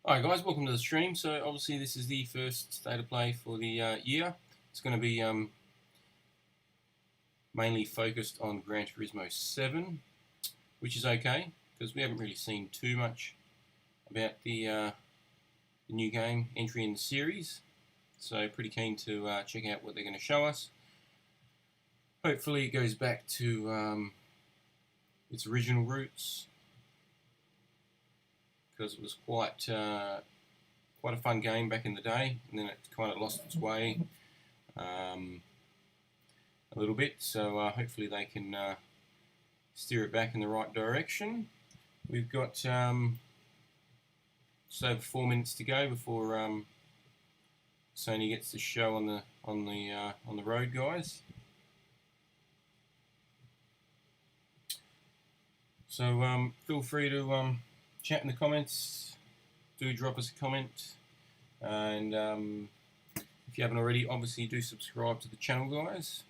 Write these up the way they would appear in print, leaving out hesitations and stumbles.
Alright guys, welcome to the stream. So obviously this is the first state of play for the year. It's going to be mainly focused on Gran Turismo 7, which is okay, because we haven't really seen too much about the new game entry in the series. So pretty keen to check out what they're going to show us. Hopefully it goes back to its original roots, because it was quite a fun game back in the day, and then it kind of lost its way a little bit, so hopefully they can steer it back in the right direction. We've got just over 4 minutes to go before Sony gets the show on the road, guys. So feel free to chat in the comments. Do drop us a comment, and if you haven't already, obviously do subscribe to the channel, guys.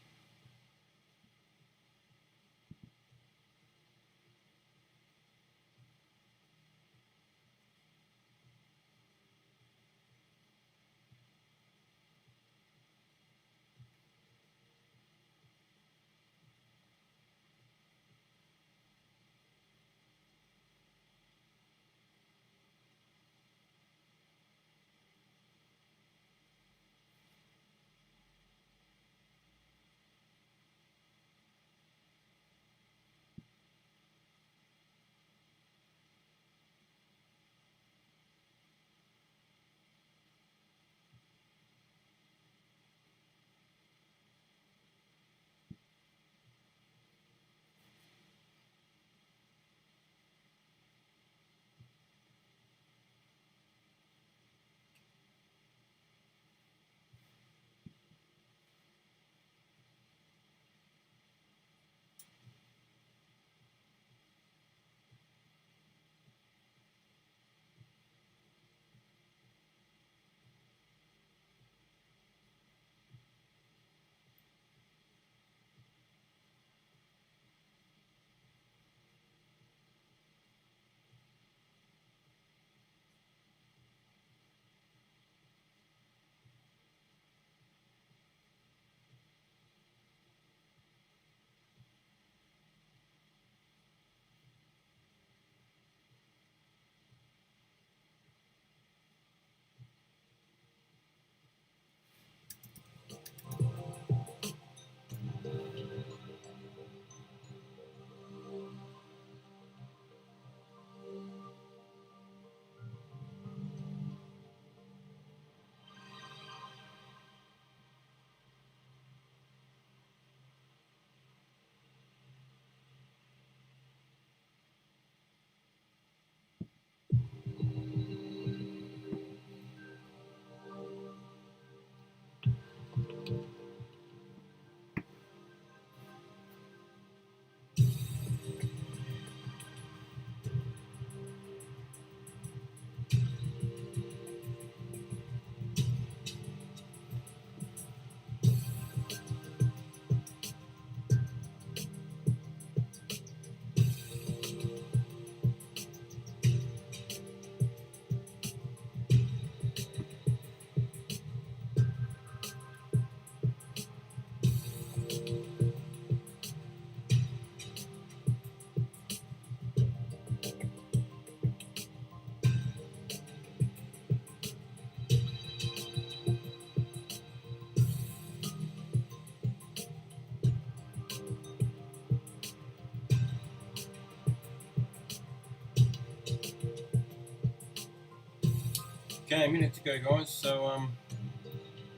Okay, a minute to go, guys, so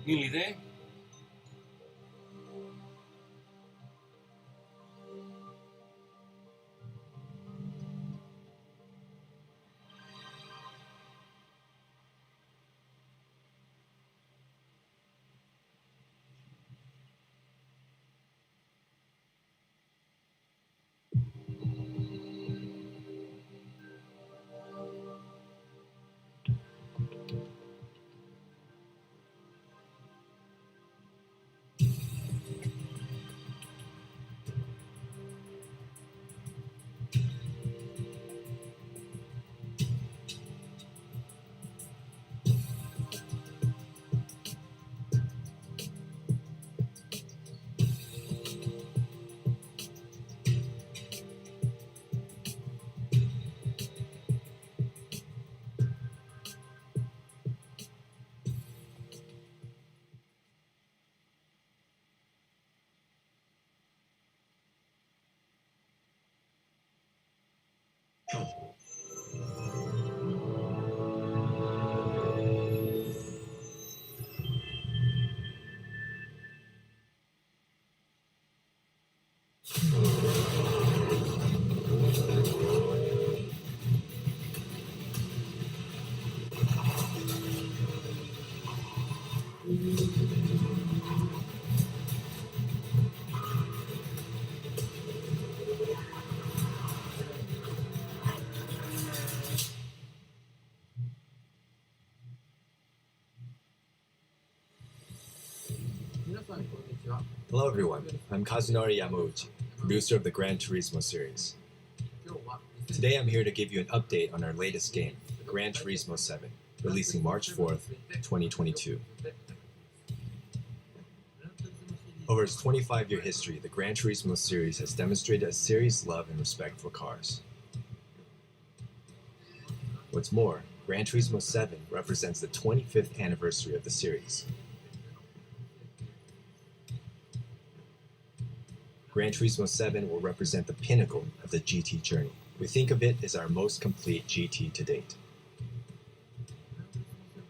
nearly there. Hello everyone, I'm Kazunori Yamauchi, producer of the Gran Turismo series. Today I'm here to give you an update on our latest game, Gran Turismo 7, releasing March 4th, 2022. Over its 25-year history, the Gran Turismo series has demonstrated a serious love and respect for cars. What's more, Gran Turismo 7 represents the 25th anniversary of the series. Gran Turismo 7 will represent the pinnacle of the GT journey. We think of it as our most complete GT to date.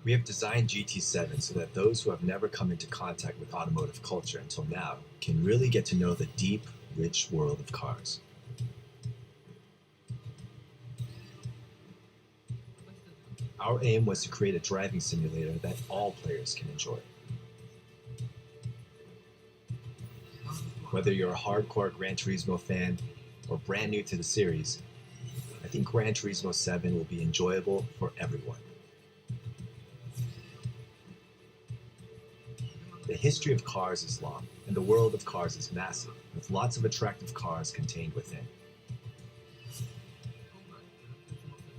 We have designed GT7 so that those who have never come into contact with automotive culture until now can really get to know the deep, rich world of cars. Our aim was to create a driving simulator that all players can enjoy. Whether you're a hardcore Gran Turismo fan or brand new to the series, I think Gran Turismo 7 will be enjoyable for everyone. The history of cars is long, and the world of cars is massive, with lots of attractive cars contained within.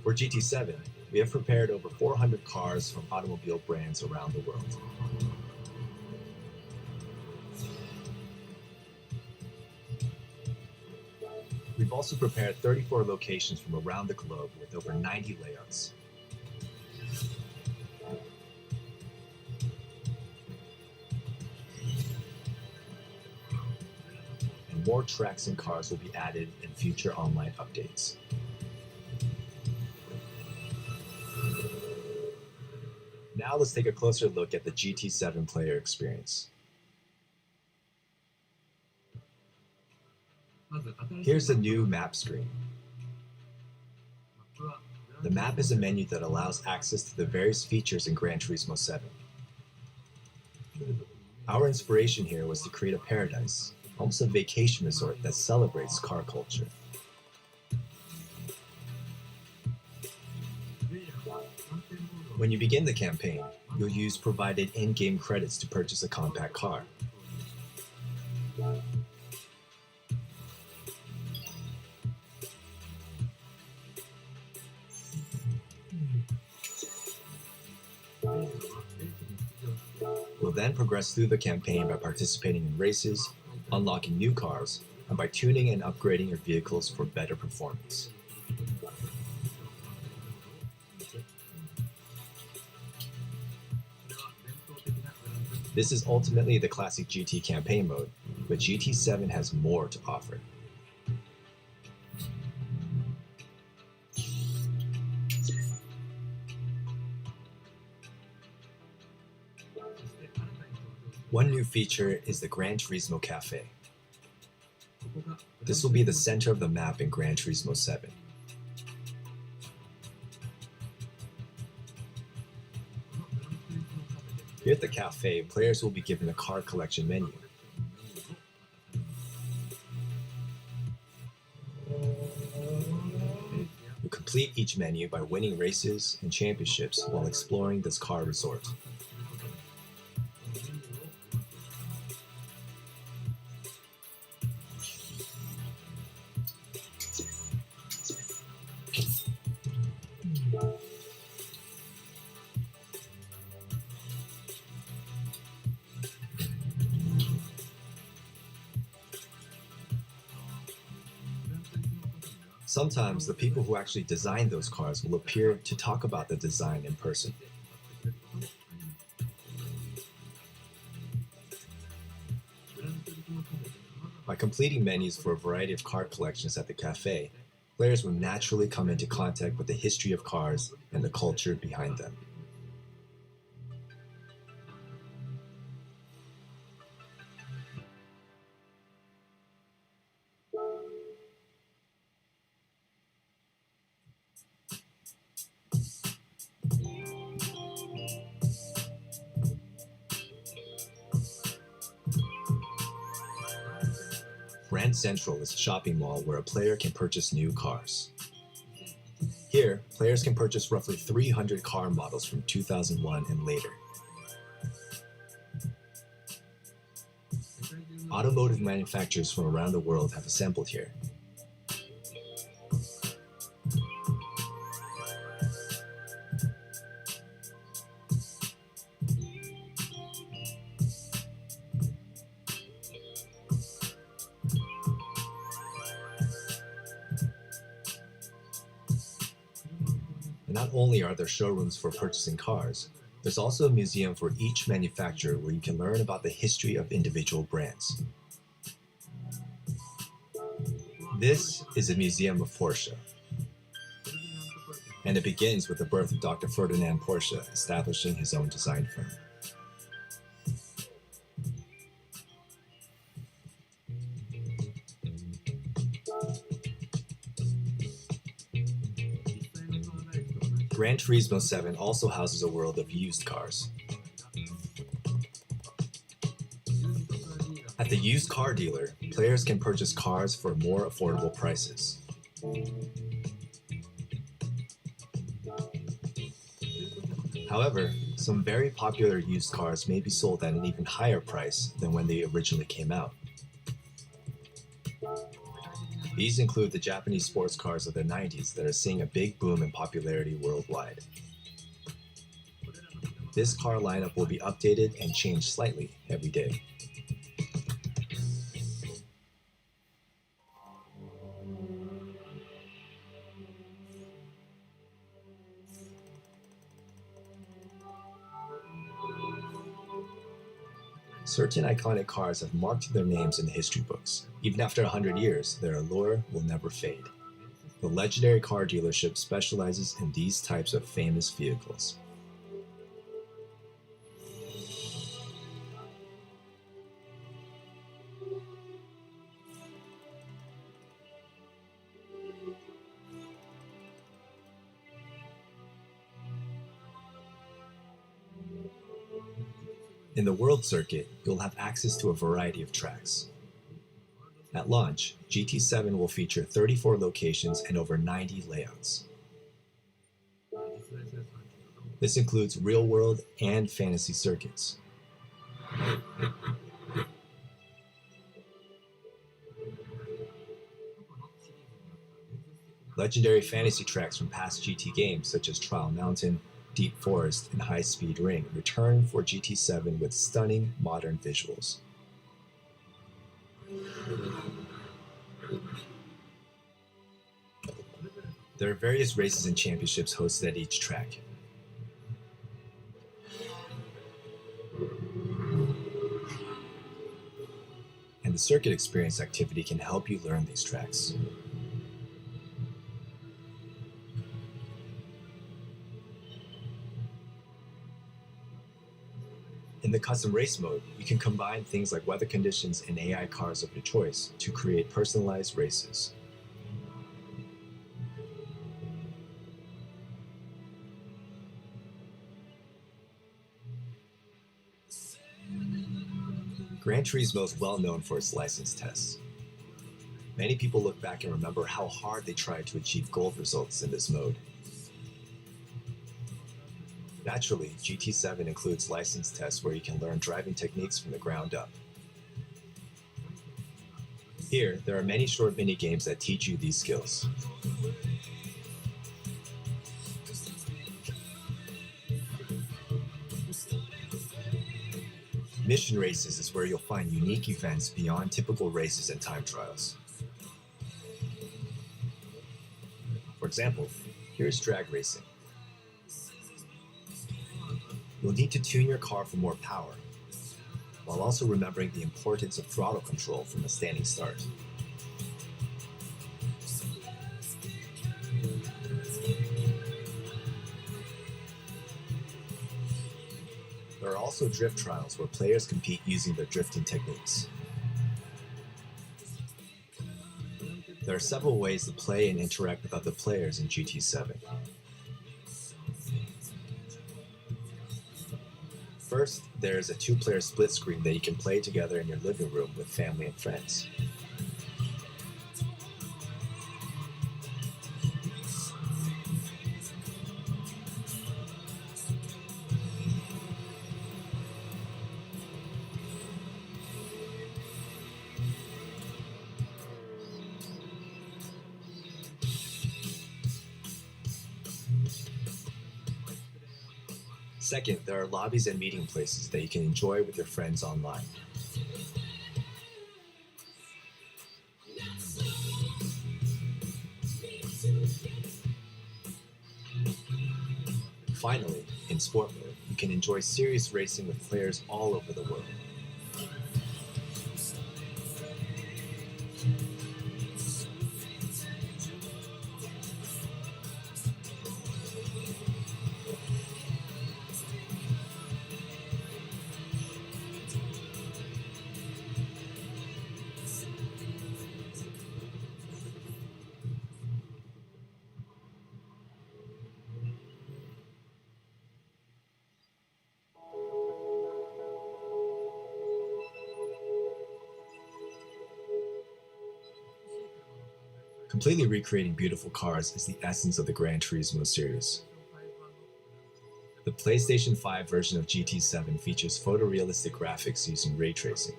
For GT7, we have prepared over 400 cars from automobile brands around the world. We've also prepared 34 locations from around the globe with over 90 layouts. And more tracks and cars will be added in future online updates. Now let's take a closer look at the GT7 player experience. Here's the new map screen. The map is a menu that allows access to the various features in Gran Turismo 7. Our inspiration here was to create a paradise, almost a vacation resort that celebrates car culture. When you begin the campaign, you'll use provided in-game credits to purchase a compact car. We'll then progress through the campaign by participating in races, unlocking new cars, and by tuning and upgrading your vehicles for better performance. This is ultimately the classic GT campaign mode, but GT7 has more to offer. One new feature is the Gran Turismo Cafe. This will be the center of the map in Gran Turismo 7. Here at the cafe, players will be given a car collection menu. You complete each menu by winning races and championships while exploring this car resort. Sometimes the people who actually designed those cars will appear to talk about the design in person. By completing menus for a variety of car collections at the cafe, players will naturally come into contact with the history of cars and the culture behind them. Grand Central is a shopping mall where a player can purchase new cars. Here, players can purchase roughly 300 car models from 2001 and later. Automotive manufacturers from around the world have assembled here. And not only are there showrooms for purchasing cars, there's also a museum for each manufacturer where you can learn about the history of individual brands. This is a museum of Porsche, and it begins with the birth of Dr. Ferdinand Porsche establishing his own design firm. Gran Turismo 7 also houses a world of used cars. At the used car dealer, players can purchase cars for more affordable prices. However, some very popular used cars may be sold at an even higher price than when they originally came out. These include the Japanese sports cars of the 90s that are seeing a big boom in popularity worldwide. This car lineup will be updated and changed slightly every day. Certain iconic cars have marked their names in the history books. Even after 100 years, their allure will never fade. The legendary car dealership specializes in these types of famous vehicles. In the World Circuit, you'll have access to a variety of tracks. At launch, GT7 will feature 34 locations and over 90 layouts. This includes real-world and fantasy circuits. Legendary fantasy tracks from past GT games such as Trial Mountain, Deep Forest, and High Speed Ring return for GT7 with stunning modern visuals. There are various races and championships hosted at each track. And the circuit experience activity can help you learn these tracks. In the custom race mode, you can combine things like weather conditions and AI cars of your choice to create personalized races. Gran Turismo is well known for its license tests. Many people look back and remember how hard they tried to achieve gold results in this mode. Naturally, GT7 includes license tests where you can learn driving techniques from the ground up. Here, there are many short mini-games that teach you these skills. Mission races is where you'll find unique events beyond typical races and time trials. For example, here's drag racing. You'll need to tune your car for more power, while also remembering the importance of throttle control from a standing start. There are also drift trials where players compete using their drifting techniques. There are several ways to play and interact with other players in GT7. First, there is a two-player split screen that you can play together in your living room with family and friends. Second, there are lobbies and meeting places that you can enjoy with your friends online. Finally, in sport mode, you can enjoy serious racing with players all over the world. Completely recreating beautiful cars is the essence of the Gran Turismo series. The PlayStation 5 version of GT7 features photorealistic graphics using ray tracing.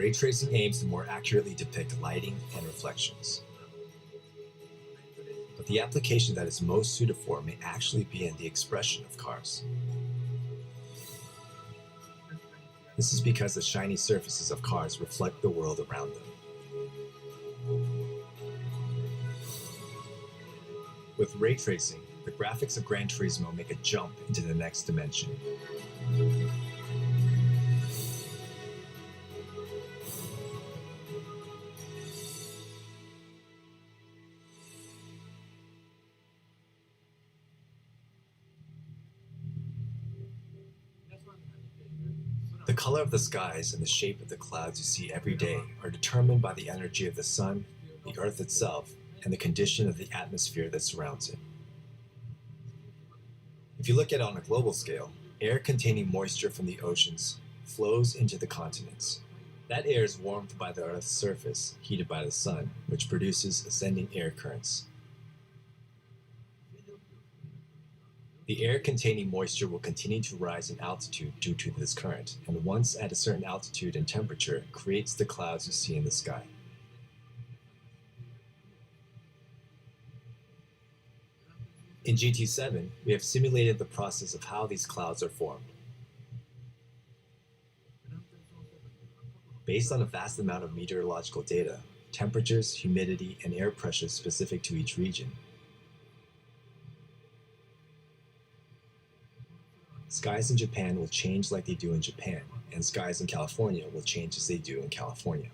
Ray tracing aims to more accurately depict lighting and reflections. But the application that is most suited for may actually be in the expression of cars. This is because the shiny surfaces of cars reflect the world around them. With ray tracing, the graphics of Gran Turismo make a jump into the next dimension. The color of the skies and the shape of the clouds you see every day are determined by the energy of the sun, the earth itself, and the condition of the atmosphere that surrounds it. If you look at it on a global scale, air containing moisture from the oceans flows into the continents. That air is warmed by the Earth's surface, heated by the sun, which produces ascending air currents. The air containing moisture will continue to rise in altitude due to this current, and once at a certain altitude and temperature, creates the clouds you see in the sky. In GT7, we have simulated the process of how these clouds are formed. Based on a vast amount of meteorological data, temperatures, humidity, and air pressure specific to each region, skies in Japan will change like they do in Japan, and skies in California will change as they do in California.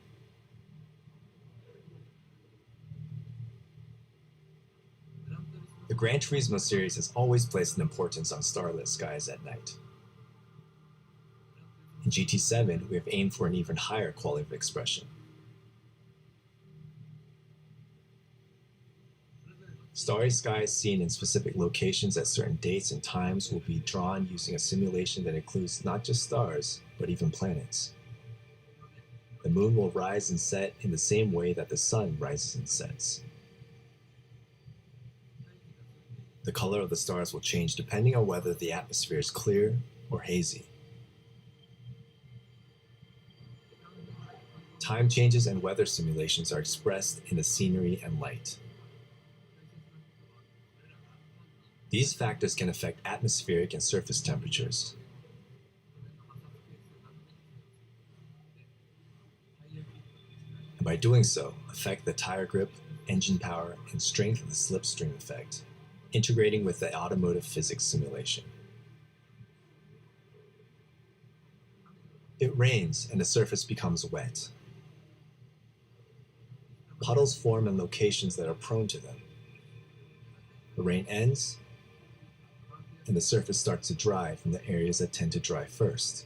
The Gran Turismo series has always placed an importance on starlit skies at night. In GT7, we have aimed for an even higher quality of expression. Starry skies seen in specific locations at certain dates and times will be drawn using a simulation that includes not just stars, but even planets. The moon will rise and set in the same way that the sun rises and sets. The color of the stars will change depending on whether the atmosphere is clear or hazy. Time changes and weather simulations are expressed in the scenery and light. These factors can affect atmospheric and surface temperatures. And by doing so, affect the tire grip, engine power, and strength of the slipstream effect, integrating with the automotive physics simulation. It rains and the surface becomes wet. Puddles form in locations that are prone to them. The rain ends, and the surface starts to dry from the areas that tend to dry first.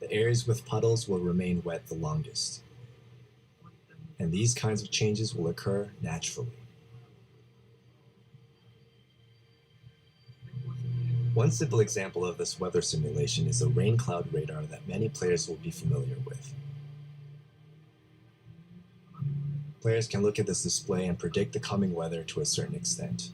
The areas with puddles will remain wet the longest. And these kinds of changes will occur naturally. One simple example of this weather simulation is a rain cloud radar that many players will be familiar with. Players can look at this display and predict the coming weather to a certain extent.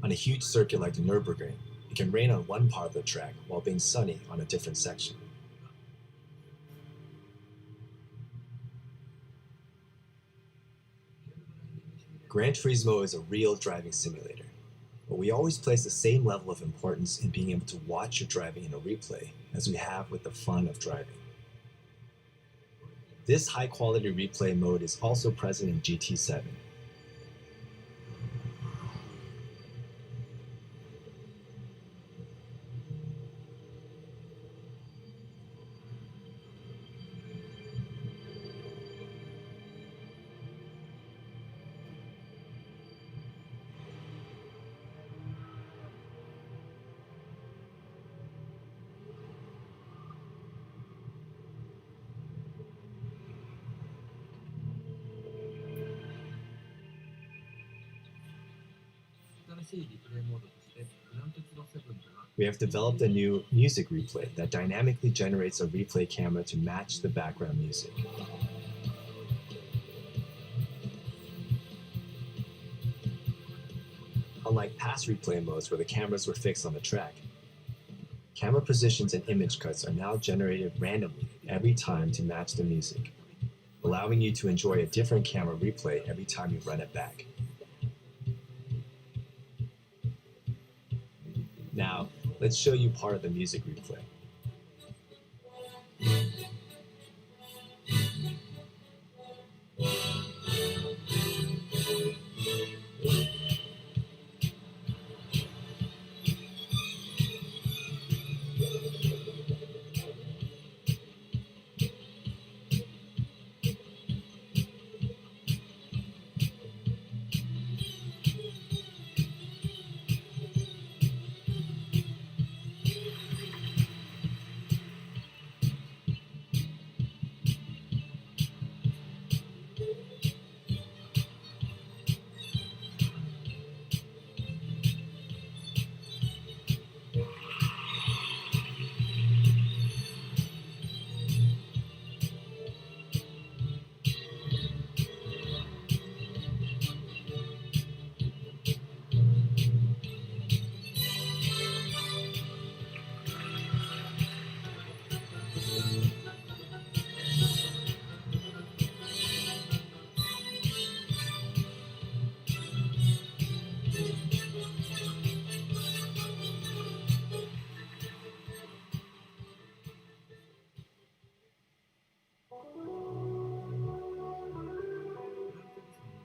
On a huge circuit like the Nürburgring, it can rain on one part of the track while being sunny on a different section. Gran Turismo is a real driving simulator, but we always place the same level of importance in being able to watch your driving in a replay as we have with the fun of driving. This high-quality replay mode is also present in GT7. We have developed a new music replay that dynamically generates a replay camera to match the background music. Unlike past replay modes where the cameras were fixed on the track, camera positions and image cuts are now generated randomly every time to match the music, allowing you to enjoy a different camera replay every time you run it back. Now, let's show you part of the music replay.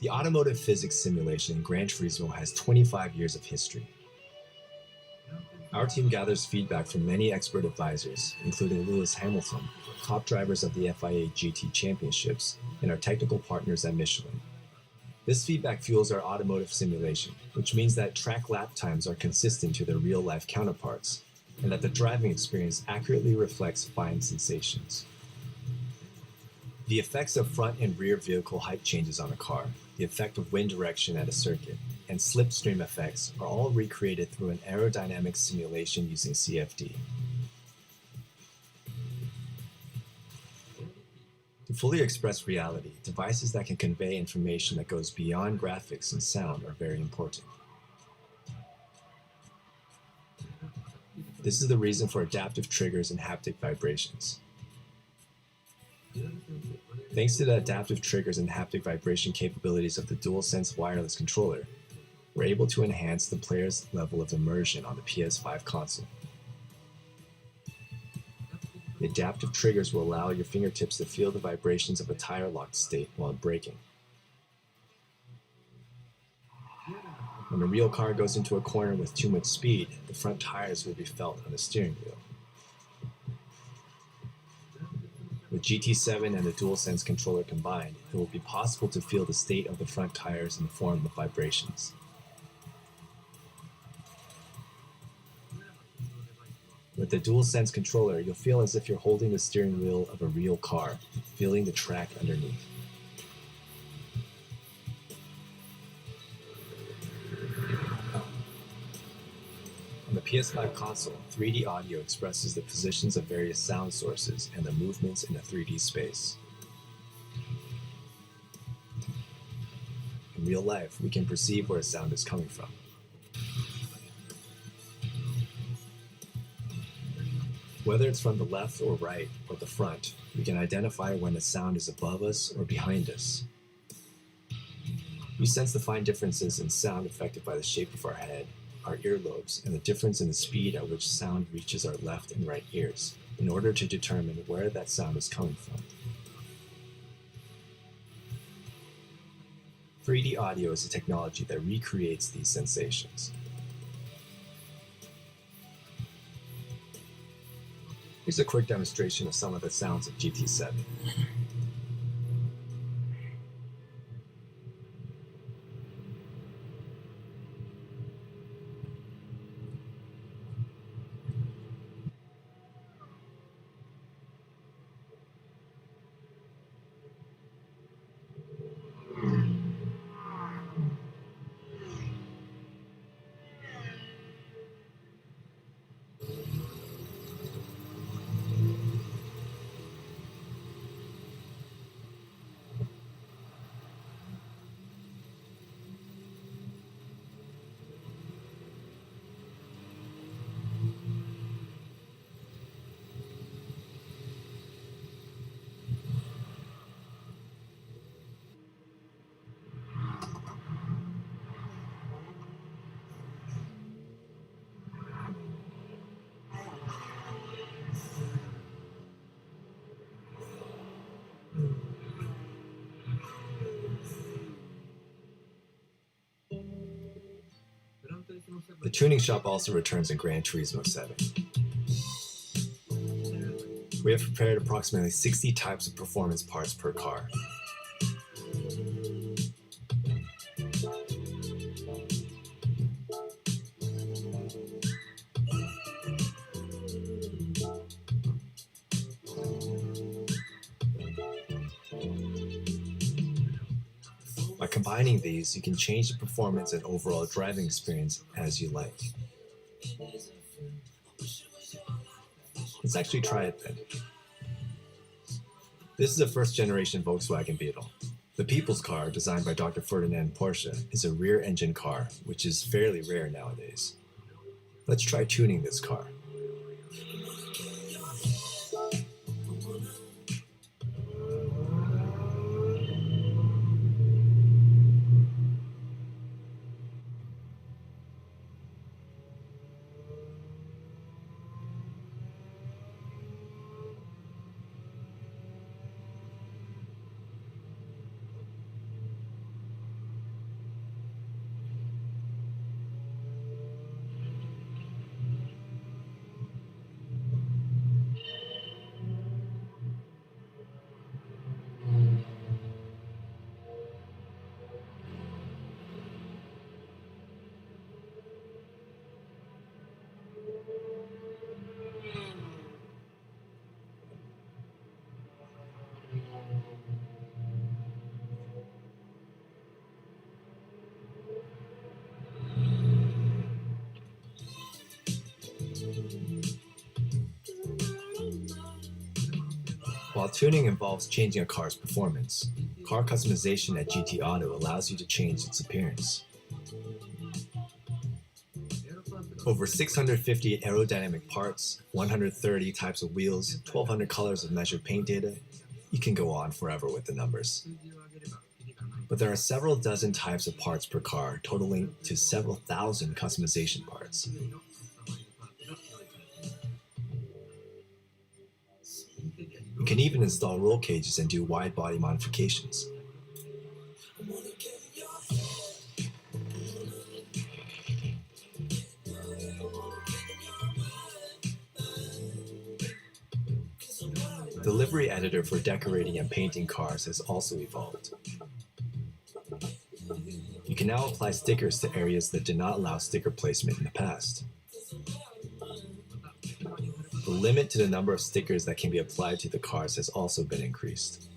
The automotive physics simulation in Gran Turismo has 25 years of history. Our team gathers feedback from many expert advisors, including Lewis Hamilton, top drivers of the FIA GT Championships, and our technical partners at Michelin. This feedback fuels our automotive simulation, which means that track lap times are consistent to their real-life counterparts, and that the driving experience accurately reflects fine sensations. The effects of front and rear vehicle height changes on a car, the effect of wind direction at a circuit, and slipstream effects are all recreated through an aerodynamic simulation using CFD. To fully express reality, devices that can convey information that goes beyond graphics and sound are very important. This is the reason for adaptive triggers and haptic vibrations. Thanks to the adaptive triggers and haptic vibration capabilities of the DualSense wireless controller, we're able to enhance the player's level of immersion on the PS5 console. The adaptive triggers will allow your fingertips to feel the vibrations of a tire locked state while braking. When a real car goes into a corner with too much speed, the front tires will be felt on the steering wheel. With GT7 and the DualSense controller combined, it will be possible to feel the state of the front tires in the form of vibrations. With the DualSense controller, you'll feel as if you're holding the steering wheel of a real car, feeling the track underneath. On the PS5 console, 3D audio expresses the positions of various sound sources and the movements in a 3D space. In real life, we can perceive where a sound is coming from. Whether it's from the left or right or the front, we can identify when the sound is above us or behind us. We sense the fine differences in sound affected by the shape of our head, our earlobes, and the difference in the speed at which sound reaches our left and right ears, in order to determine where that sound is coming from. 3D audio is a technology that recreates these sensations. Here's a quick demonstration of some of the sounds of GT7. The tuning shop also returns in Gran Turismo 7. We have prepared approximately 60 types of performance parts per car. By combining these, you can change the performance and overall driving experience as you like. Let's actually try it then. This is a first-generation Volkswagen Beetle. The people's car, designed by Dr. Ferdinand Porsche, is a rear-engine car, which is fairly rare nowadays. Let's try tuning this car. While tuning involves changing a car's performance, car customization at GT Auto allows you to change its appearance. Over 650 aerodynamic parts, 130 types of wheels, 1,200 colors of measured paint data. You can go on forever with the numbers. But there are several dozen types of parts per car, totaling to several thousand customization parts. You can even install roll cages and do wide body modifications. The livery editor for decorating and painting cars has also evolved. You can now apply stickers to areas that did not allow sticker placement in the past. The limit to the number of stickers that can be applied to the cars has also been increased.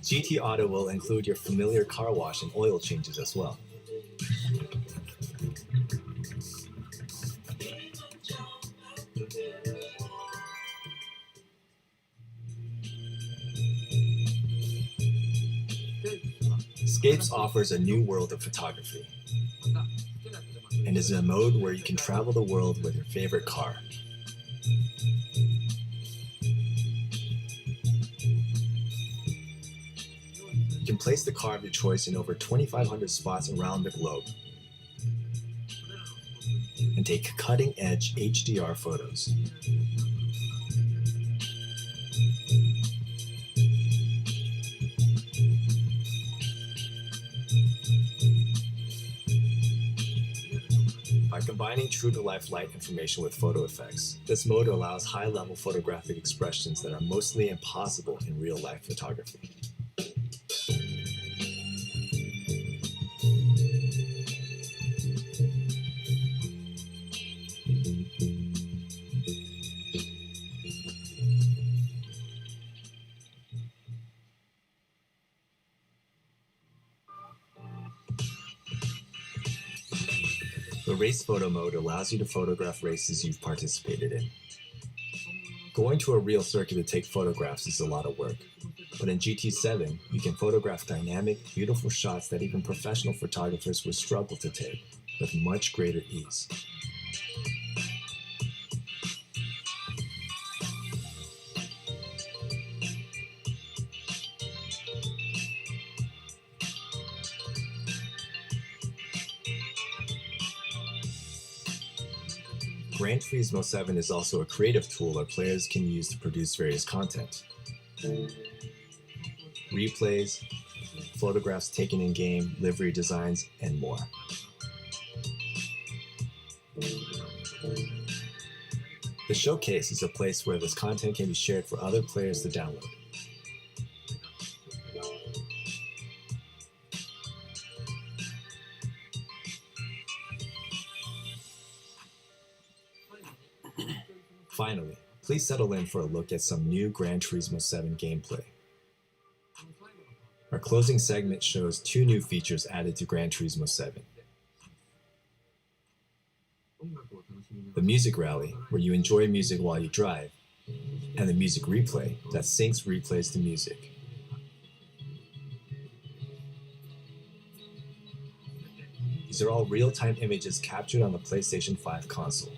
GT Auto will include your familiar car wash and oil changes as well. Scapes offers a new world of photography and is a mode where you can travel the world with your favorite car. You can place the car of your choice in over 2,500 spots around the globe and take cutting-edge HDR photos. By combining true-to-life light information with photo effects, this mode allows high-level photographic expressions that are mostly impossible in real-life photography. The race photo mode allows you to photograph races you've participated in. Going to a real circuit to take photographs is a lot of work, but in GT7, you can photograph dynamic, beautiful shots that even professional photographers would struggle to take with much greater ease. Gran Turismo 7 is also a creative tool our players can use to produce various content. Replays, photographs taken in-game, livery designs, and more. The showcase is a place where this content can be shared for other players to download. Finally, please settle in for a look at some new Gran Turismo 7 gameplay. Our closing segment shows 2 new features added to Gran Turismo 7. The Music Rally, where you enjoy music while you drive, and the Music Replay, that syncs replays to music. These are all real-time images captured on the PlayStation 5 console.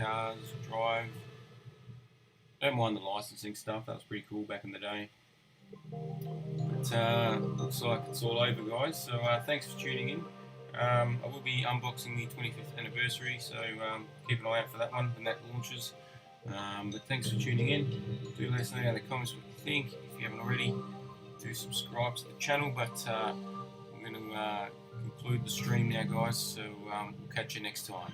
cars, drive. Don't mind the licensing stuff, that was pretty cool back in the day. But looks like it's all over, guys, so thanks for tuning in. I will be unboxing the 25th anniversary, so keep an eye out for that one when that launches. But thanks for tuning in. Do let us know in the comments what you think. If you haven't already, do subscribe to the channel. But I'm going to conclude the stream now, guys, so we'll catch you next time.